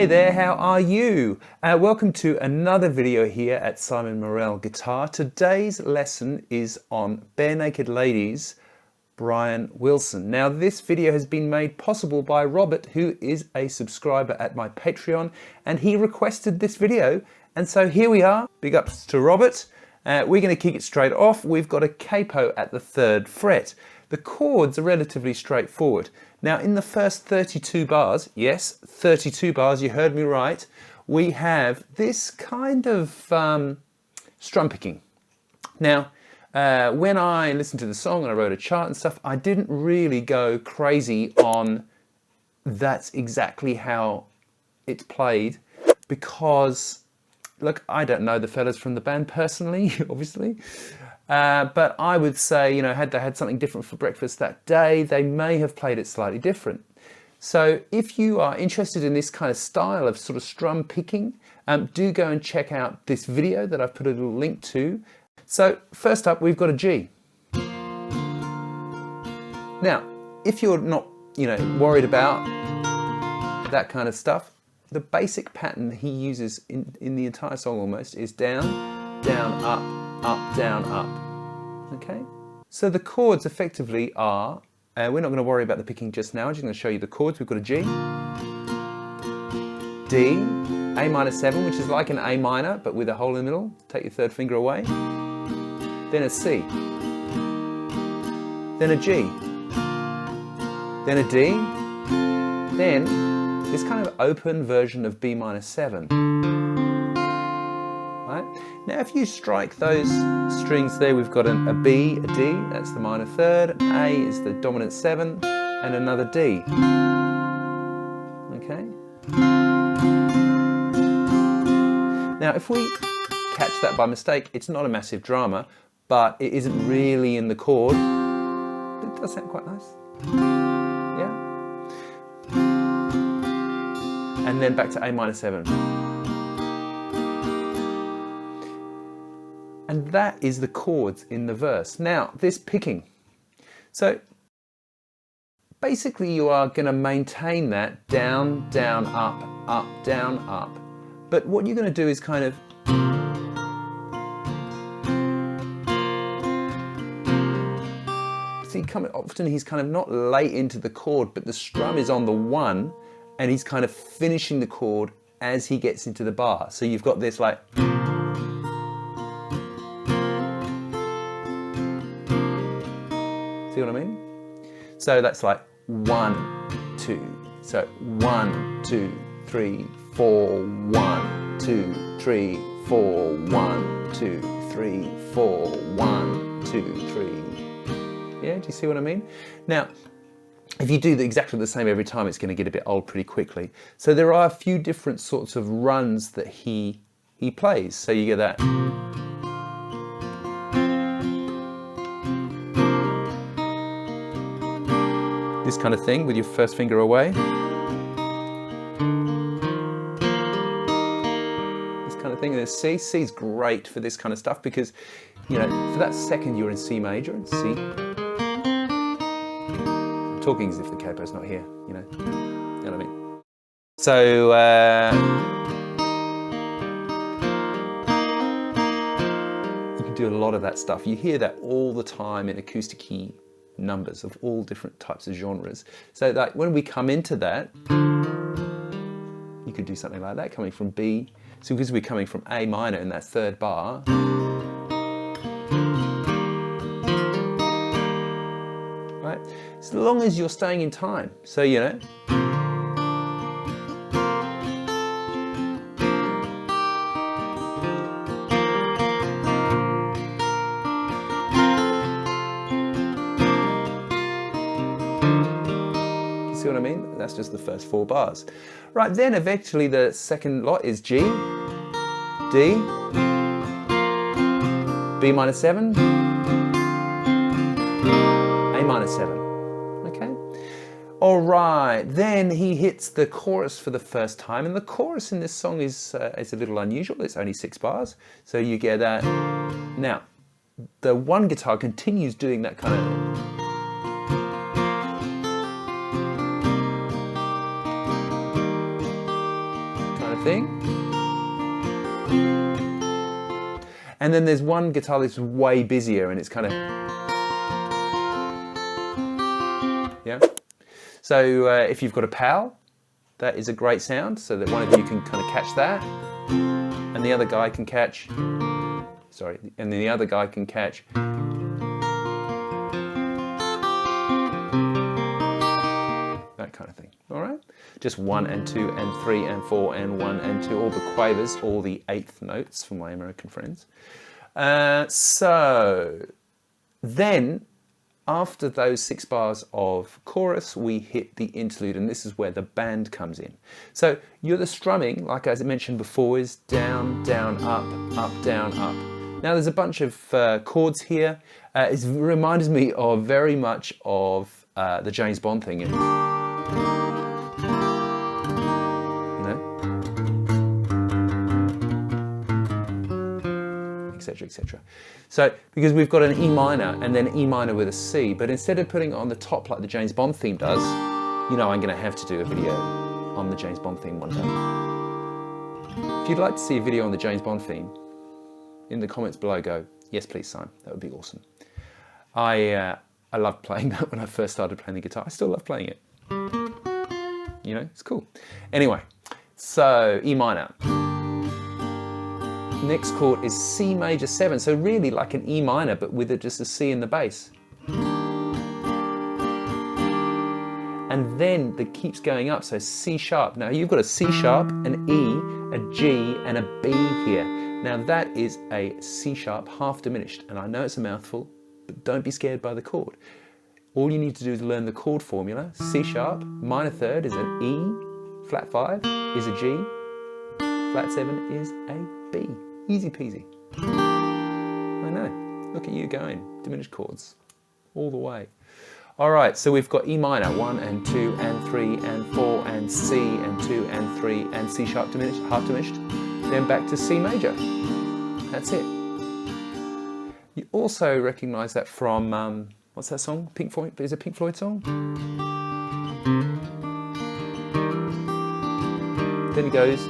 Hey there, how are you? Welcome to another video here at Simon Morell Guitar. Today's lesson is on Barenaked Ladies, Brian Wilson. Now this video has been made possible by Robert, who is a subscriber at my Patreon, and he requested this video, and so here we are. Big ups to Robert. We're going to kick it straight off. We've got a capo at the 3rd fret. The chords are relatively straightforward. Now in the first 32 bars, yes, 32 bars, you heard me right, we have this kind of strum picking. Now, when I listened to the song and I wrote a chart and stuff, I didn't really go crazy on that's exactly how it's played because, look, I don't know the fellas from the band personally, obviously. But I would say, you know, had they had something different for breakfast that day, they may have played it slightly different. So if you are interested in this kind of style of sort of strum picking, do go and check out this video that I've put a little link to. So first up, we've got a G. Now, if you're not, you know, worried about that kind of stuff, the basic pattern he uses in the entire song almost is down, down, up, up, down, up. Okay? So the chords effectively are, we're not going to worry about the picking just now, I'm just going to show you the chords. We've got a G, D, A minor 7, which is like an A minor, but with a hole in the middle. Take your 3rd finger away. Then a C. Then a G. Then a D. Then this kind of open version of B minor 7. Right? Now if you strike those strings there, we've got a B, a D, that's the minor 3rd, A is the dominant 7, and another D. Okay? Now if we catch that by mistake, it's not a massive drama, but it isn't really in the chord. But it does sound quite nice. Yeah? And then back to A minor 7. And that is the chords in the verse. Now, this picking. So basically you are going to maintain that down, down, up, up, down, up. But what you're going to do is kind of see, often he's kind of not late into the chord, but the strum is on the 1 and he's kind of finishing the chord as he gets into the bar. So you've got this like, see what I mean? So that's like 1, 2. So 1, 2, 3, 4, 1, 2, 3, 4, 1, 2, 3, 4, 1, 2, 3. Yeah, do you see what I mean? Now, if you do exactly the same every time, it's going to get a bit old pretty quickly. So there are a few different sorts of runs that he plays. So you get that. This kind of thing with your 1st finger away. This kind of thing. And then C. C is great for this kind of stuff because, you know, for that 2nd you're in C major and C. I'm talking as if the capo's not here, you know. You know what I mean? So, you can do a lot of that stuff. You hear that all the time in acoustic key numbers of all different types of genres. So like when we come into that, you could do something like that coming from B. So because we're coming from A minor in that 3rd bar, right? As long as you're staying in time. So, you know, see what I mean? That's just the first 4 bars. Right, then eventually the 2nd lot is G, D, B minor 7, A minor 7. Okay? All right, then he hits the chorus for the first time, and the chorus in this song is a little unusual. It's only 6 bars, so you get that. Now, the one guitar continues doing that kind of thing. And then there's one guitar that's way busier and it's kind of, yeah. So if you've got a PAL, that is a great sound, so that one of you can kind of catch that, and the other guy can catch, sorry, and then the other guy can catch that kind of thing. All right, just 1 and 2 and 3 and 4 and 1 and 2, all the quavers, all the eighth notes for my American friends. So then, after those 6 bars of chorus, we hit the interlude, and this is where the band comes in. So the strumming, like as I mentioned before, is down, down, up, down, up. Now there's a bunch of chords here. It reminds me of very much of the James Bond thing. You know? Etc, etc. So, because we've got an E minor and then E minor with a C, but instead of putting it on the top like the James Bond theme does, you know I'm going to have to do a video on the James Bond theme one day. If you'd like to see a video on the James Bond theme, in the comments below go, yes please Simon, that would be awesome. I loved playing that when I first started playing the guitar. I still love playing it. You know, it's cool. Anyway, so E minor. Next chord is C major 7, so really like an E minor, but with just a C in the bass. And then it keeps going up, so C sharp. Now you've got a C sharp, an E, a G, and a B here. Now that is a C sharp half diminished, and I know it's a mouthful, but don't be scared by the chord. All you need to do is learn the chord formula. C sharp, minor third is an E, flat 5 is a G, flat 7 is a B. Easy peasy. I know, look at you going, diminished chords, all the way. All right, so we've got E minor, 1 and 2 and 3 and 4 and C and 2 and 3 and C sharp diminished, half diminished, then back to C major. That's it. You also recognize that from, what's that song? Pink Floyd, is it a Pink Floyd song? Then it goes.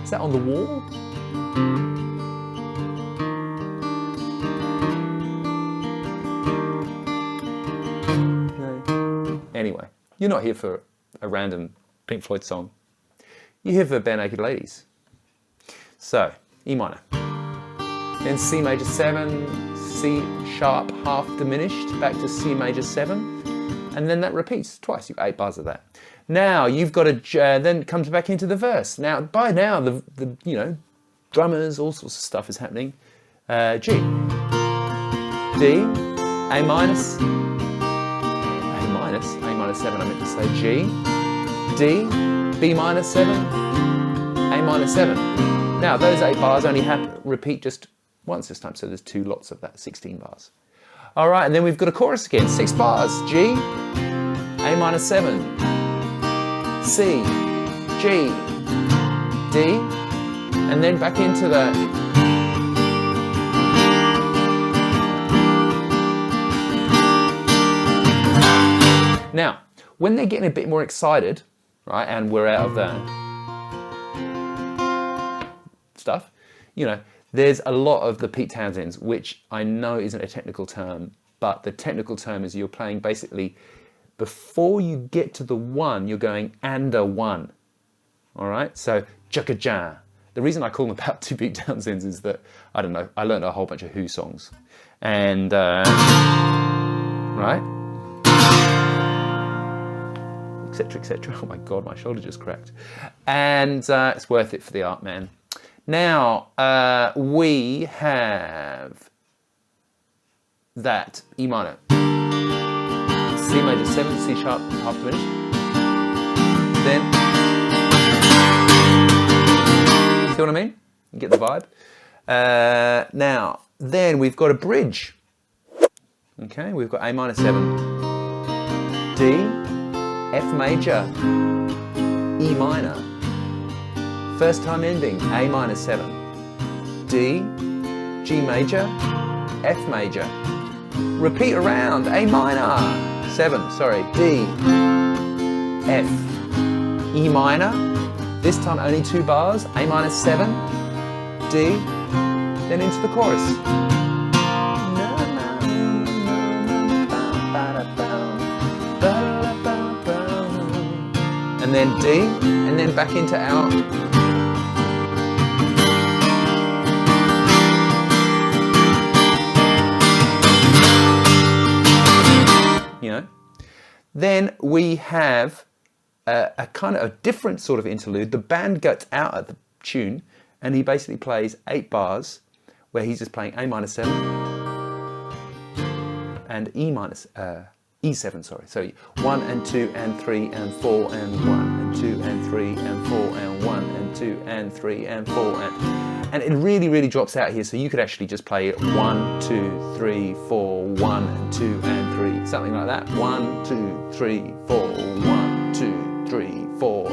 Is that On the Wall? No. Anyway, you're not here for a random Pink Floyd song. You're here for Barenaked Ladies. So, E minor. Then C major 7, C sharp half diminished, back to C major 7. And then that repeats twice. You've 8 bars of that. Now you've got to then comes back into the verse. Now by now the you know, drummers, all sorts of stuff is happening. G, D, A minus 7. I meant to say G, D, B minus 7, A minus 7. Now those 8 bars only repeat just once this time, so there's 2 lots of that, 16 bars. All right, and then we've got a chorus again, 6 bars. G, A minus 7, C, G, D, and then back into the now, when they're getting a bit more excited, right, and we're out of the stuff, you know, there's a lot of the Pete Townsends, which I know isn't a technical term, but the technical term is you're playing basically before you get to the 1, you're going and a 1. All right, so chaka-ja. The reason I call them about 2 Pete Townsends is that, I don't know, I learned a whole bunch of Who songs. And, right? Etc, etc. Oh my God, my shoulder just cracked. And it's worth it for the art, man. Now, we have that E minor. C major 7, C sharp, half diminished. Then, see what I mean? You get the vibe. Now, then we've got a bridge. Okay, we've got A minor 7, D, F major, E minor. First time ending, A minor 7, D, G major, F major. Repeat around, A minor, 7, sorry, D, F, E minor, this time only 2 bars, A minor 7, D, then into the chorus. And then D, and then back into our Then we have a kind of a different sort of interlude. The band gets out at the tune and he basically plays 8 bars where he's just playing A minor 7 and E7, sorry. So 1 and 2 and 3 and 4 and 1 and 2 and 3 and 4 and 1 and 2 and 3 and 4 and it really drops out here. So you could actually just play it 1, 2, 3, 4, 1 and 2 and 3, something like that. 1, 2, 3, 4, 1, 2, 3, 4,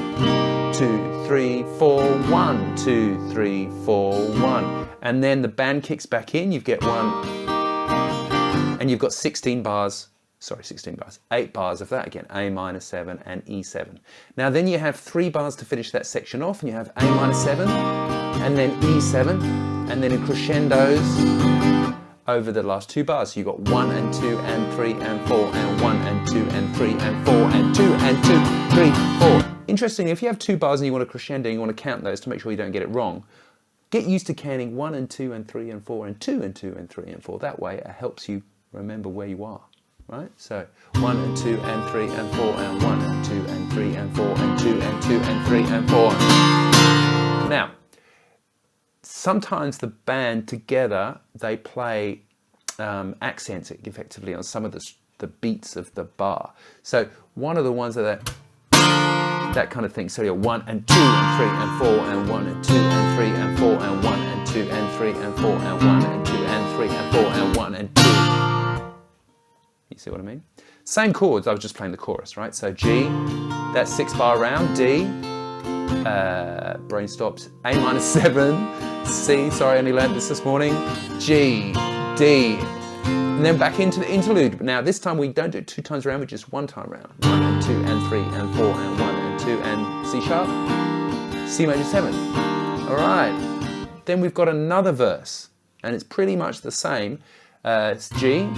2, 3, 4, 1, 2, 3, 4, 1. And then the band kicks back in, you get 1, and you've got 16 bars. Sorry, 16 bars, 8 bars of that again, A minor 7 and E7. Now then you have 3 bars to finish that section off, and you have A minor 7, and then E7, and then in crescendos over the last 2 bars. So you've got 1 and 2 and 3 and 4 and 1 and 2 and 3 and 4 and 2 and 2, 3, 4. Interesting, if you have 2 bars and you want to crescendo, you want to count those to make sure you don't get it wrong. Get used to counting 1 and 2 and 3 and 4 and 2 and 2 and 3 and 4. That way it helps you remember where you are. Right? So 1 and 2 and 3 and 4 and 1 and 2 and 3 and 4 and 2 and 2 and 3 and 4. Now, sometimes the band together, they play accents effectively on some of the beats of the bar. So one of the ones that kind of thing. So you're 1 and 2 and 3 and 4 and 1 and 2 and 3 and 4 and 1 and 2 and 3 and 4 and 1 and 2 and 3 and 4 and 1 and 2. You see what I mean? Same chords, I was just playing the chorus, right? So G, that 6-bar round, D, brain stops, A minor 7, C, sorry I only learned this morning, G, D, and then back into the interlude. Now this time we don't do it 2 times around, we just 1 time round. 1 and 2 and 3 and 4 and 1 and 2 and C sharp, C major 7. All right, then we've got another verse, and it's pretty much the same. It's G,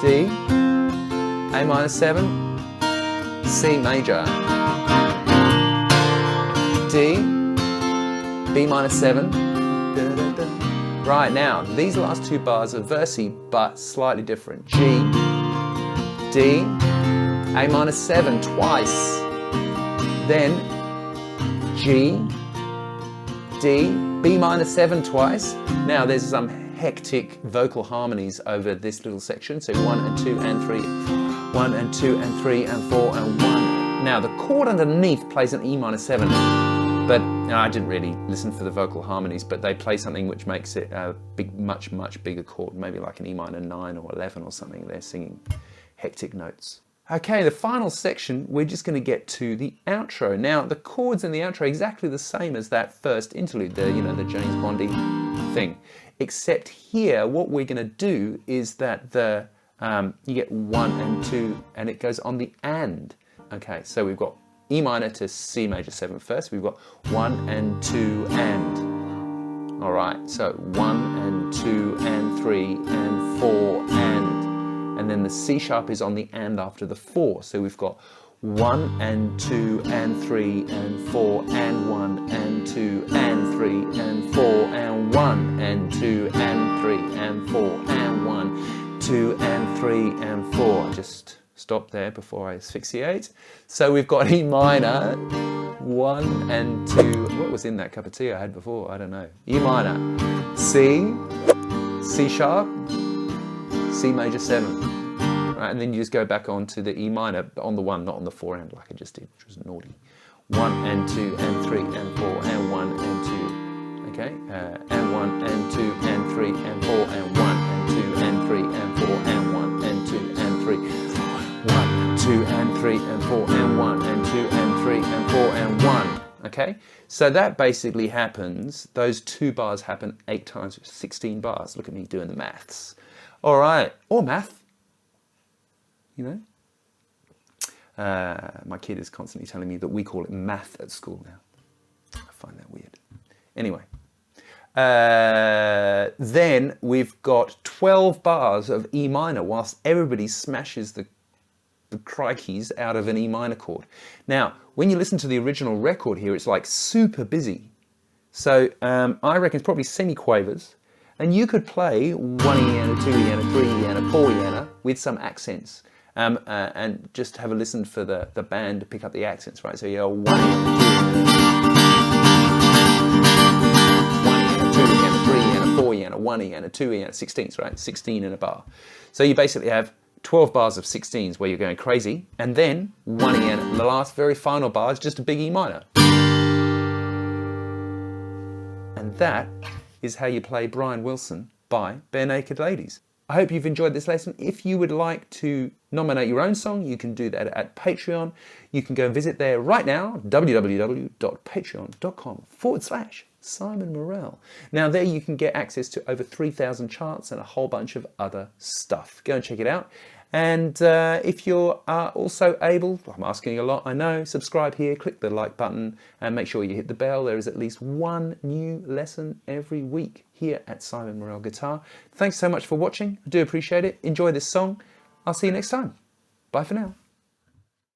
D, A minor 7, C major, D, B minor 7. Right, now these last 2 bars are versy but slightly different. G, D, A minor 7 twice, then G, D, B minor 7 twice. Now there's some hectic vocal harmonies over this little section. So 1 and 2 and 3, 1 and 2 and 3 and 4 and 1. Now the chord underneath plays an E minor 7, but I didn't really listen for the vocal harmonies, but they play something which makes it a big, much bigger chord, maybe like an E minor 9 or 11 or something. They're singing hectic notes. Okay, the final section, we're just going to get to the outro. Now the chords in the outro are exactly the same as that first interlude, the James Bondy thing. Except here, what we're going to do is that you get 1 and 2, and it goes on the and. Okay, so we've got E minor to C major 7 first. We've got 1 and 2 and. All right, so 1 and 2 and 3 and 4 and then the C sharp is on the and after the 4. So we've got 1 and 2 and 3 and 4 and 1 and 2 and 3 and 4 and 1 and 2 and 3 and 4 and 1, 2 and 3 and 4. I just stop there before I asphyxiate. So we've got E minor, 1 and 2. What was in that cup of tea I had before? I don't know. E minor, C, C sharp, C major 7. Right, and then you just go back on to the E minor, on the 1, not on the 4 and like I just did, which was naughty. 1 and 2 and 3 and 4 and 1 and 2. Okay, and 1 and 2 and 3 and 4 and 1 and 2 and 3 and 4 and 1 and 2 and 3. 1, 2 and 3 and 4 and 1 and 2 and 3 and 4 and 1. Okay, so that basically happens, those 2 bars happen 8 times, 16 bars. Look at me doing the maths. All right, or math. You know, My kid is constantly telling me that we call it math at school now. I find that weird. Anyway, then we've got 12 bars of E minor whilst everybody smashes the crikeys out of an E minor chord. Now, when you listen to the original record here, it's like super busy. So I reckon it's probably semi-quavers. And you could play 1 Eana, 2 Eana, 3 Eana, 4 Eana with some accents. And just have a listen for the band to pick up the accents, right? So you go 1 Eana, 2 Eana, 3 Eana, 4 Eana, 1 Eana, 2 Eana, 16ths, right? 16 in a bar. So you basically have 12 bars of 16s where you're going crazy, and then 1 Eana. The last very final bar is just a big E minor. And that is how you play Brian Wilson by Barenaked Ladies. I hope you've enjoyed this lesson. If you would like to nominate your own song, you can do that at Patreon. You can go and visit there right now, www.patreon.com/Simon Morell. Now there you can get access to over 3,000 charts and a whole bunch of other stuff. Go and check it out. And if you're also able, I'm asking a lot, I know, subscribe here, click the like button, and make sure you hit the bell. There is at least one new lesson every week here at Simon Morell Guitar. Thanks so much for watching. I do appreciate it. Enjoy this song. I'll see you next time. Bye for now.